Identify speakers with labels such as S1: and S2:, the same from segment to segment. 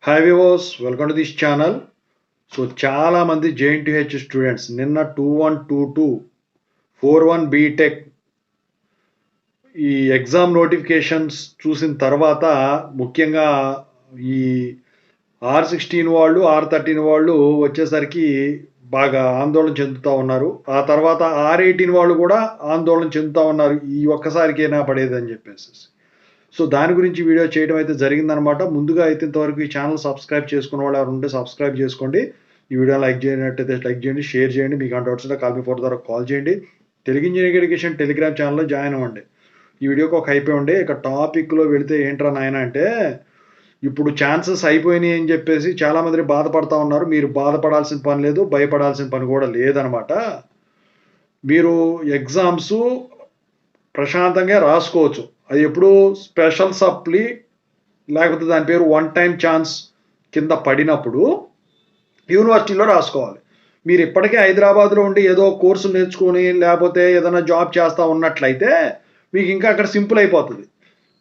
S1: Hi వివోస్, welcome to this channel. So చాలా మంది JNTH students నిన్న 2122 41 బీటెక్ ఈ ఎగ్జామ్ నోటిఫికేషన్స్ చూసిన తర్వాత ముఖ్యంగా ఈ R16 వాళ్ళు R13 వాళ్ళు వచ్చేసరికి బాగా ఆందోళన చెందుతూ ఉన్నారు. ఆ తర్వాత R18 వాళ్ళు కూడా ఆందోళన చెందుతూ ఉన్నారు, ఈ ఒక్కసారికైనా పడేదని చెప్పేసి. సో దాని గురించి వీడియో చేయడం అయితే జరిగిందనమాట. ముందుగా అయితే ఇంతవరకు ఈ ఛానల్ సబ్స్క్రైబ్ చేసుకున్న వాళ్ళు ఎవరు ఉంటే సబ్స్క్రైబ్ చేసుకోండి. ఈ వీడియో లైక్ చేయనట్టయితే లైక్ చేయండి, షేర్ చేయండి. మీకు ఆ డౌట్స్ ఉంటే కాల్ మీ ఫోర్ ద్వారా కాల్ చేయండి. తెలుగు ఇంజనీరింగ్ ఎడ్యుకేషన్ టెలిగ్రామ్ ఛానల్లో జాయిన్ అవ్వండి. ఈ వీడియోకి ఒక హైప్ ఉండి ఇక టాపిక్లో వెళితే ఏంట్రా నాయన అంటే, ఇప్పుడు ఛాన్సెస్ అయిపోయినాయి అని చెప్పేసి చాలామంది బాధపడతా ఉన్నారు. మీరు బాధపడాల్సిన పని లేదు, భయపడాల్సిన పని కూడా లేదనమాట. మీరు ఎగ్జామ్స్ ప్రశాంతంగా రాసుకోవచ్చు. అది ఎప్పుడు స్పెషల్ సప్లీ లేకపోతే దాని పేరు వన్ టైం ఛాన్స్ కింద పడినప్పుడు యూనివర్సిటీలో రాసుకోవాలి. మీరు ఇప్పటికే హైదరాబాద్లో ఉండి ఏదో కోర్సు నేర్చుకొని లేకపోతే ఏదైనా జాబ్ చేస్తూ ఉన్నట్లయితే మీకు ఇంకా అక్కడ సింపుల్ అయిపోతుంది.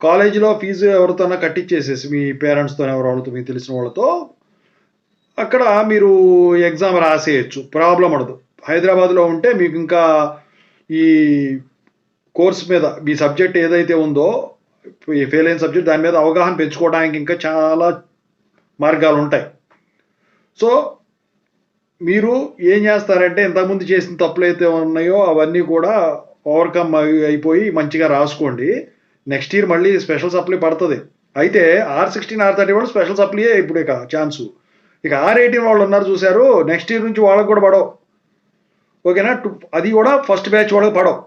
S1: కాలేజీలో ఫీజు ఎవరితోనా కట్టించేసేసి మీ పేరెంట్స్తో ఎవరితో మీకు తెలిసిన వాళ్ళతో అక్కడ మీరు ఎగ్జామ్ రాసేయచ్చు, ప్రాబ్లం ఉండదు. హైదరాబాద్లో ఉంటే మీకు ఇంకా ఈ కోర్స్ మీద మీ సబ్జెక్ట్ ఏదైతే ఉందో ఈ ఫెయిల్ అయిన సబ్జెక్ట్ దాని మీద అవగాహన పెంచుకోవడానికి ఇంకా చాలా మార్గాలు ఉంటాయి. సో మీరు ఏం చేస్తారంటే ఇంతకుముందు చేసిన తప్పులు అయితే ఉన్నాయో అవన్నీ కూడా ఓవర్కమ్ అయిపోయి మంచిగా రాసుకోండి. నెక్స్ట్ ఇయర్ మళ్ళీ స్పెషల్ సప్లీ పడుతుంది. అయితే R16 R13 వాళ్ళు స్పెషల్ సప్లీయే ఇప్పుడు ఇక ఛాన్సు. ఇక R18 వాళ్ళు ఉన్నారు చూశారు, నెక్స్ట్ ఇయర్ నుంచి వాళ్ళకు కూడా పడవు. ఓకేనా? అది కూడా ఫస్ట్ బ్యాచ్ వాళ్ళకి పడవు.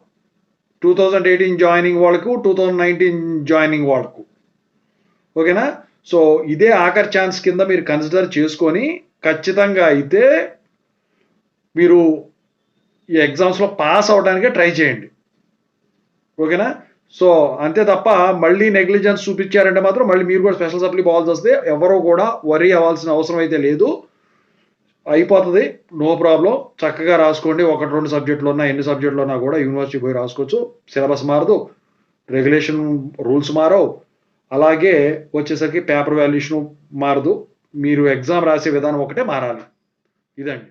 S1: 2018 జాయినింగ్ వాళ్ళకు, 2019 జాయినింగ్ వాళ్ళకు. ఓకేనా? సో ఇదే ఆఖరి ఛాన్స్ కింద మీరు కన్సిడర్ చేసుకొని ఖచ్చితంగా అయితే మీరు ఈ ఎగ్జామ్స్లో పాస్ అవడానికే ట్రై చేయండి. ఓకేనా? సో అంతే తప్ప మళ్ళీ నెగ్లిజెన్స్ చూపించారంటే మాత్రం మళ్ళీ మీరు కూడా స్పెషల్ సప్లీ పోవాల్సి వస్తే ఎవరో కూడా వరీ అవ్వాల్సిన అవసరం అయితే లేదు. అయిపోతుంది, నో ప్రాబ్లం. చక్కగా రాసుకోండి. 1-2 సబ్జెక్టులు ఉన్నా ఎన్ని సబ్జెక్టులు ఉన్నా కూడా యూనివర్సిటీ పోయి రాసుకోవచ్చు. సిలబస్ మారదు, రెగ్యులేషన్ రూల్స్ మారవు, అలాగే వచ్చేసరికి పేపర్ వాల్యుయేషన్ మారదు. మీరు ఎగ్జామ్ రాసే విధానం ఒకటే మారాలి. ఇదండి.